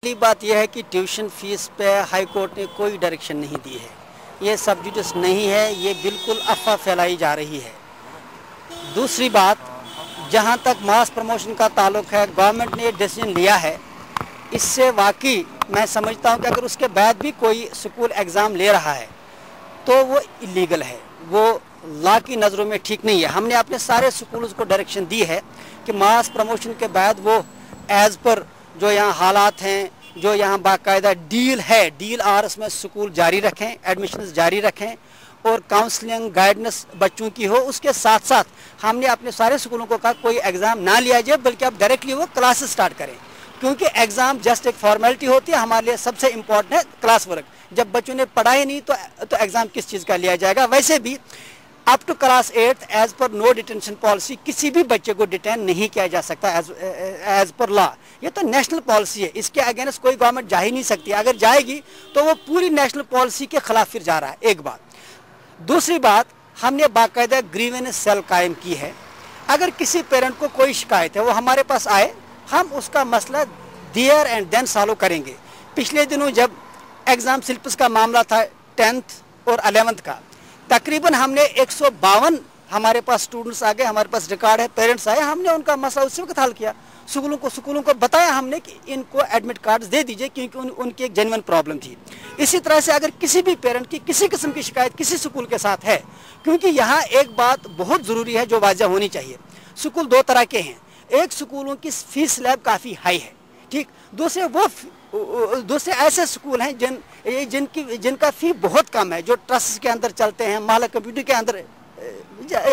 पहली बात यह है कि ट्यूशन फीस पे हाई कोर्ट ने कोई डायरेक्शन नहीं दी है। ये सब जुडिस नहीं है, ये बिल्कुल अफवाह फैलाई जा रही है। दूसरी बात, जहाँ तक मास प्रमोशन का ताल्लुक है, गवर्नमेंट ने डिसीजन लिया है, इससे वाकई मैं समझता हूँ कि अगर उसके बाद भी कोई स्कूल एग्ज़ाम ले रहा है तो वो इलीगल है, वो लॉ की नज़रों में ठीक नहीं है। हमने अपने सारे स्कूल्स को डायरेक्शन दी है कि मास प्रमोशन के बाद वो एज़ पर जो यहाँ हालात हैं, जो यहाँ बाकायदा डील है, डील आर्स में स्कूल जारी रखें, एडमिशन्स जारी रखें और काउंसलिंग गाइडेंस बच्चों की हो। उसके साथ साथ हमने अपने सारे स्कूलों को कहा कोई एग्ज़ाम ना लिया जाए, बल्कि आप डायरेक्टली वो क्लासेस स्टार्ट करें, क्योंकि एग्ज़ाम जस्ट एक फॉर्मेलिटी होती है। हमारे लिए सबसे इम्पोर्टेंट है क्लास वर्क। जब बच्चों ने पढ़ा ही नहीं तो एग्ज़ाम किस चीज़ का लिया जाएगा। वैसे भी अप टू क्लास 8 एज पर नो डिटेंशन पॉलिसी किसी भी बच्चे को डिटेन नहीं किया जा सकता एज पर लॉ। ये तो नेशनल पॉलिसी है, इसके अगेंस्ट कोई गवर्नमेंट जा ही नहीं सकती। अगर जाएगी तो वो पूरी नेशनल पॉलिसी के खिलाफ फिर जा रहा है, एक बात। दूसरी बात, हमने बाकायदा ग्रीवेंस सेल कायम की है। अगर किसी पेरेंट को कोई शिकायत है वो हमारे पास आए, हम उसका मसला देयर एंड देन सॉल्व करेंगे। पिछले दिनों जब एग्ज़ाम सिलेबस का मामला था 10th और 11th का, तकरीबन हमने 152 हमारे पास स्टूडेंट्स आ गए, हमारे पास रिकॉर्ड है, पेरेंट्स आए, हमने उनका मसला उसी वक्त हल किया। स्कूलों को बताया हमने कि इनको एडमिट कार्ड्स दे दीजिए, क्योंकि उनकी एक जेन्युइन प्रॉब्लम थी। इसी तरह से अगर किसी भी पेरेंट की किसी किस्म की शिकायत किसी स्कूल के साथ है, क्योंकि यहाँ एक बात बहुत ज़रूरी है जो वाज़ह होनी चाहिए, स्कूल दो तरह के हैं। एक स्कूलों की फीस स्लैब काफ़ी हाई है, ठीक। दूसरे ऐसे स्कूल हैं जिनका फ़ी बहुत कम है, जो ट्रस्ट के अंदर चलते हैं, महला कंप्यूटर के अंदर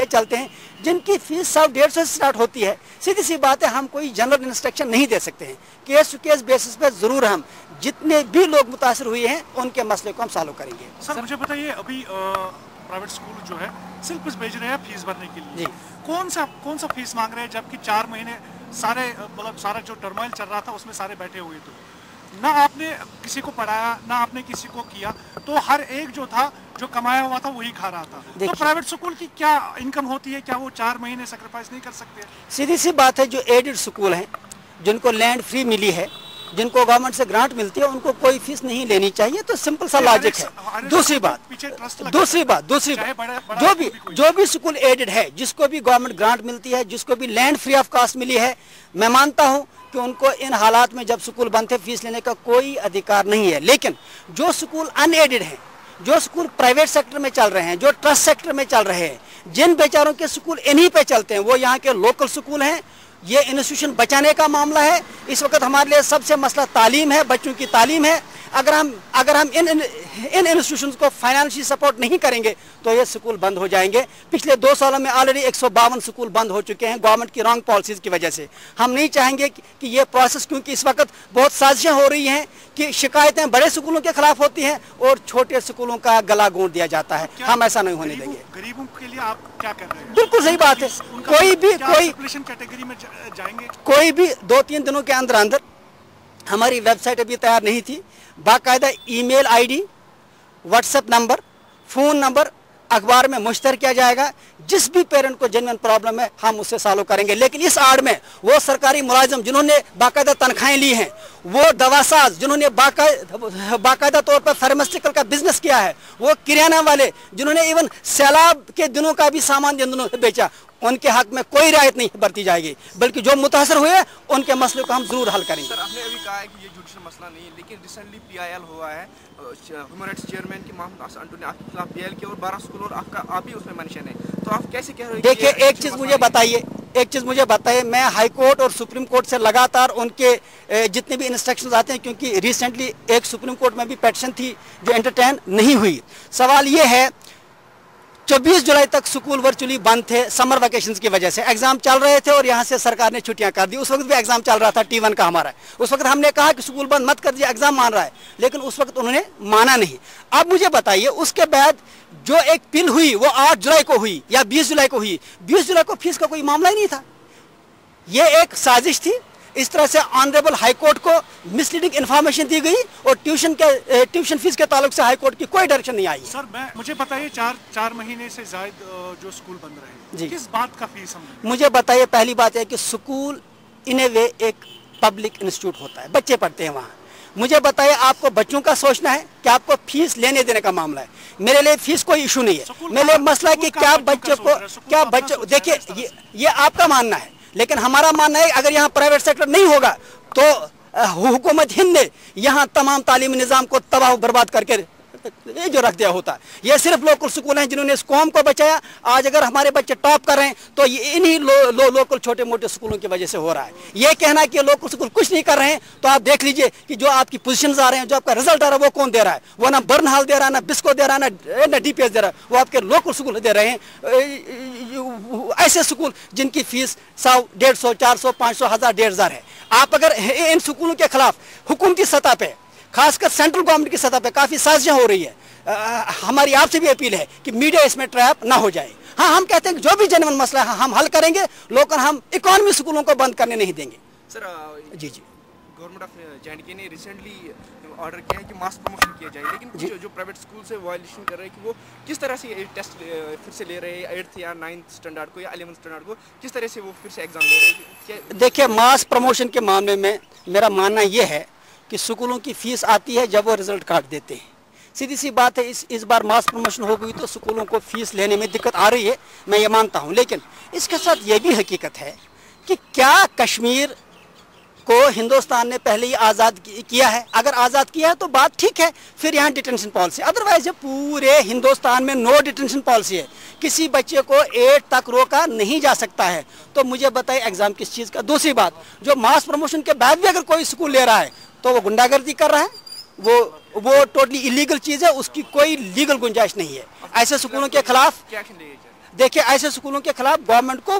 चलते हैं, जिनकी फीस 100-150 से स्टार्ट होती है। सीधी सी बात है, हम कोई जनरल इंस्ट्रक्शन नहीं दे सकते हैं। केस टू केस बेसिस पे ज़रूर हम जितने भी लोग मुतासर हुए हैं उनके मसले को हम सॉल्व करेंगे। सर मुझे बताइए, अभी प्राइवेट स्कूल जो है सिलेबस भेज रहे हैं फीस भरने के लिए, कौन सा फीस मांग रहे हैं, जबकि 4 महीने सारा जो टर्मोइल चल रहा था उसमें सारे बैठे हुए थे, ना आपने किसी को पढ़ाया ना आपने किसी को किया, तो हर एक जो था जो कमाया हुआ था वही खा रहा था। तो प्राइवेट स्कूल की क्या इनकम होती है, क्या वो 4 महीने सेक्रीफाइस नहीं कर सकते? सीधी सी बात है, जो एडेड स्कूल हैं, जिनको लैंड फ्री मिली है, जिनको गवर्नमेंट से ग्रांट मिलती है, उनको कोई फीस नहीं लेनी चाहिए। तो सिंपल सा लॉजिक है। दूसरी बात जो भी स्कूल एडेड है, जिसको भी गवर्नमेंट ग्रांट मिलती है, जिसको भी लैंड फ्री ऑफ कॉस्ट मिली है, मैं मानता हूं कि उनको इन हालात में जब स्कूल बंद थे फीस लेने का कोई अधिकार नहीं है। लेकिन जो स्कूल अनएडेड हैं, जो स्कूल प्राइवेट सेक्टर में चल रहे हैं, जो ट्रस्ट सेक्टर में चल रहे हैं, जिन बेचारों के स्कूल इन्हीं पे चलते हैं, वो यहाँ के लोकल स्कूल हैं। ये इंस्टीट्यूशन बचाने का मामला है। इस वक्त हमारे लिए सबसे मसला तालीम है, बच्चों की तालीम है। अगर हम इन इंस्टीट्यूशंस को फाइनेंशियल सपोर्ट नहीं करेंगे तो ये स्कूल बंद हो जाएंगे। पिछले 2 सालों में ऑलरेडी 152 स्कूल बंद हो चुके हैं गवर्नमेंट की रॉन्ग पॉलिसीज़ की वजह से। हम नहीं चाहेंगे कि ये प्रोसेस, क्योंकि इस वक्त बहुत साजिशें हो रही हैं कि शिकायतें बड़े स्कूलों के खिलाफ होती हैं और छोटे स्कूलों का गला घोंट दिया जाता है। हम ऐसा नहीं होने देंगे। गरीबों के लिए आप क्या कर रहे हैं? बिल्कुल सही बात है। कोई कैटेगरी में जाएंगे, कोई भी 2-3 दिनों के अंदर, हमारी वेबसाइट अभी तैयार नहीं थी, बाकायदा email ID, WhatsApp number, phone number अखबार में मुश्तर किया जाएगा। जिस भी पेरेंट को जेन्युइन प्रॉब्लम है हम उससे सॉल्व करेंगे। लेकिन इस आड़ में वो सरकारी मुलाजिम जिन्होंने बाकायदा तनख्वाहें ली हैं, वो दवासाज जिन्होंने बाकायदा तौर पर फार्मास्यूटिकल का बिजनेस किया है, वो किराना वाले जिन्होंने इवन सैलाब के दिनों का भी सामान जिन दिनों बेचा, उनके हक में कोई रियायत नहीं बरती जाएगी, बल्कि जो मुतासर हुए उनके मसले को हम जरूर हल करेंगे। सर, आपने अभी कहा है कि ये जुडिशल मसला नहीं है, लेकिन रिसेंटली PIL हुआ है, ह्यूमन राइट्स चेयरमैन की मोहम्मद अहसन अंटू ने आपके खिलाफ PIL किया और 12 स्कूल और आप भी उसमें मेंशन है, तो आप कैसे कह रहे हो? देखिए, एक चीज़ मुझे बताइए, मैं हाई कोर्ट और सुप्रीम कोर्ट से लगातार उनके जितने भी इंस्ट्रक्शंस आते हैं, क्योंकि रिसेंटली एक सुप्रीम कोर्ट में भी पेटिशन थी जो एंटरटेन नहीं हुई। सवाल ये है, 24 जुलाई तक स्कूल वर्चुअली बंद थे समर वेकेशंस की वजह से। एग्जाम चल रहे थे और यहाँ से सरकार ने छुट्टियां कर दी। उस वक्त भी एग्जाम चल रहा था, T1 का हमारा। उस वक्त हमने कहा कि स्कूल बंद मत कर दीजिए, एग्जाम मान रहा है, लेकिन उस वक्त उन्होंने माना नहीं। अब मुझे बताइए, उसके बाद जो एक पिल हुई वो 8 जुलाई को हुई या 20 जुलाई को हुई। 20 जुलाई को फीस का कोई मामला ही नहीं था, ये एक साजिश थी। इस तरह से ऑनरेबल हाई कोर्ट को मिसलीडिंग इन्फॉर्मेशन दी गई और ट्यूशन फीस के ताल्लुक से हाई कोर्ट की कोई डायरेक्शन नहीं आई। सर, मुझे बताइए, 4 महीने से ज़्यादा जो स्कूल बंद रहे, किस बात का फीस हम? मुझे बताइए, पहली बात है कि स्कूल इन ए वे एक पब्लिक इंस्टीट्यूट होता है, बच्चे पढ़ते हैं वहाँ। مجھے بتائیے آپ کو بچوں کا سوچنا ہے کہ آپ کو فیس لینے دینے کا معاملہ ہے. میرے لیے فیس کوئی ایشو نہیں ہے. میرے لیے مسئلہ ہے کہ کیا بچے کو کیا بچے دیکھیے یہ آپ کا ماننا ہے, لیکن ہمارا ماننا ہے اگر یہاں پرائیویٹ سیکٹر نہیں ہوگا تو حکومت ہند نے یہاں تمام تعلیمی نظام کو تباہ و برباد کر کے یہ جو رکھ دیا ہوتا. یہ صرف لوکل سکول ہیں جنہوں نے اس قوم کو بچایا. آج اگر ہمارے بچے ٹاپ کر رہے ہیں تو یہ انہی لوکل چھوٹے موٹے سکولوں کی وجہ سے ہو رہا ہے. یہ کہنا کہ لوکل سکول کچھ نہیں کر رہے ہیں, تو آپ دیکھ لیجئے کہ جو آپ کی پوزیشنز آ رہے ہیں, جو آپ کا رزلٹ آ رہا ہے, وہ کون دے رہا ہے؟ وہ نہ برن ہال دے رہا ہے, نہ بسکو دے رہا ہے, نہ ڈی پی ایس دے رہا ہے. وہ آپ کے لوکل سکول دے رہے ہیں. ایسے سکول جن کی فیس 100, 150, 400, 500, 1000, 1500 ہے. آپ اگر ان سکولوں کے خلاف حکومتی سطح پہ, خاص کر سینٹرل گورنمنٹ کی سطح پہ کافی سازشیں ہو رہی ہے, ہماری آپ سے بھی اپیل ہے کہ میڈیا اس میں ٹریپ نہ ہو جائے. ہاں, ہم کہتے ہیں کہ جو بھی جنون مسئلہ ہے ہم حل کریں گے, لیکن ہم اکانومی سکولوں کو بند کرنے نہیں دیں گے. سر جی جی, گورنمنٹ آف JNK نے ریسنٹلی آرڈر کیا ہے کہ ماس پروموشن کیا جائے, لیکن کچھ جو پرائیویٹ اسکول سے وائلیشن کر رہے ہیں کہ وہ کس طرح سے ٹیسٹ پھر سے لے رہے ہیں 8th یا 9th اسٹینڈرڈ کو یا 11th اسٹینڈرڈ کو, کس طرح سے وہ پھر سے ایگزام لے رہے ہیں؟ دیکھیے ماس پروموشن کے معاملے میں میرا ماننا یہ ہے کہ سکولوں کی فیس آتی ہے جب وہ رزلٹ کاٹ دیتے ہیں. سیدھی سی بات ہے, اس بار ماس پروموشن ہو گئی تو سکولوں کو فیس لینے میں دقت آ رہی ہے, میں یہ مانتا ہوں. لیکن اس کے ساتھ یہ بھی حقیقت ہے کہ کیا کشمیر کو ہندوستان نے پہلے ہی آزاد کیا ہے؟ اگر آزاد کیا ہے تو بات ٹھیک ہے, پھر یہاں ڈیٹینشن پالیسی. ادروائز یہ پورے ہندوستان میں نو ڈیٹینشن پالیسی ہے, کسی بچے کو 8 تک روکا نہیں جا سکتا ہے. تو مجھے بتائیں ایگزام کس چیز کا؟ دوسری بات, جو ماس پروموشن کے بعد بھی اگر کوئی اسکول لے رہا ہے تو وہ گنڈا گردی کر رہا ہے, وہ ٹوٹلی ایلیگل چیز ہے, اس کی کوئی لیگل گنجائش نہیں ہے. ایسے سکولوں کے خلاف دیکھیں, ایسے سکولوں کے خلاف گورنمنٹ کو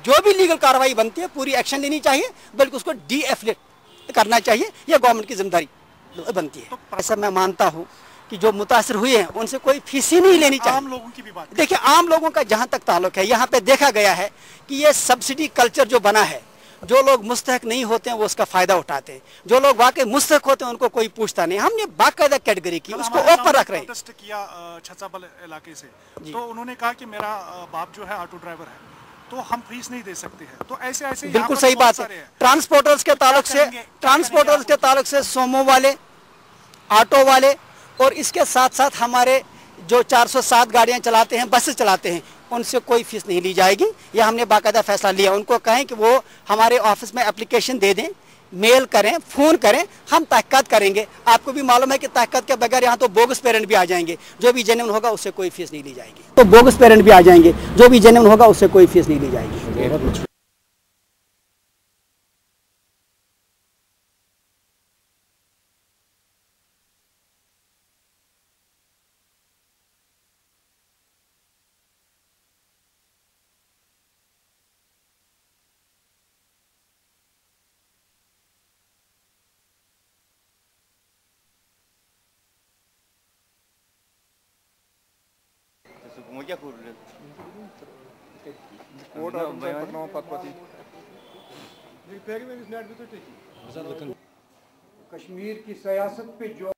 جو بھی لیگل کارروائی بنتی ہے پوری ایکشن لینی چاہیے, بلکہ اس کو ڈی ایفلیٹ کرنا چاہیے. یہ گورنمنٹ کی ذمہ داری بنتی ہے. ایسا میں مانتا ہوں کہ جو متاثر ہوئے ہیں ان سے کوئی فیس ہی نہیں لینی چاہیے. عام لوگوں کی بھی بات دیکھیں عام لوگوں کا جہاں تک تعلق ہے, یہاں پہ دیکھا گیا ہے کہ یہ سبسڈی کلچر جو بنا ہے, جو لوگ مستحق نہیں ہوتے ہیں وہ اس کا فائدہ اٹھاتے ہیں, جو لوگ واقعی مستحق ہوتے ہیں ان کو کوئی پوچھتا نہیں. ہم نے باقاعدہ کیٹیگری کی, اس کو اوپن رکھ رہے ہیں. پروٹیسٹ کیا چھتابل علاقے سے, تو انہوں نے کہا کہ میرا باپ جو ہے آٹو ڈرائیور ہے تو ہم فیس نہیں دے سکتے ہیں. تو ایسے بالکل صحیح بات ہے. ٹرانسپورٹرز کے تعلق سے سومو والے, آٹو والے, اور اس کے ساتھ ساتھ ہمارے جو 407 گاڑیاں چلاتے ہیں, بسیں چلاتے ہیں, ان سے کوئی فیس نہیں لی جائے گی. یہ ہم نے باقاعدہ فیصلہ لیا. ان کو کہیں کہ وہ ہمارے آفس میں اپلیکیشن دے دیں, میل کریں, فون کریں, ہم تحقیقات کریں گے. آپ کو بھی معلوم ہے کہ تحقیقات کے بغیر یہاں تو بوگس پیرنٹ بھی آ جائیں گے, جو بھی جینون ہوگا اس سے کوئی فیس نہیں لی جائے گی. تو بوگس پیرنٹ بھی آ جائیں گے, جو بھی جینون ہوگا اس سے کوئی فیس نہیں لی جائے گی. کشمیر کی سیاست پہ جو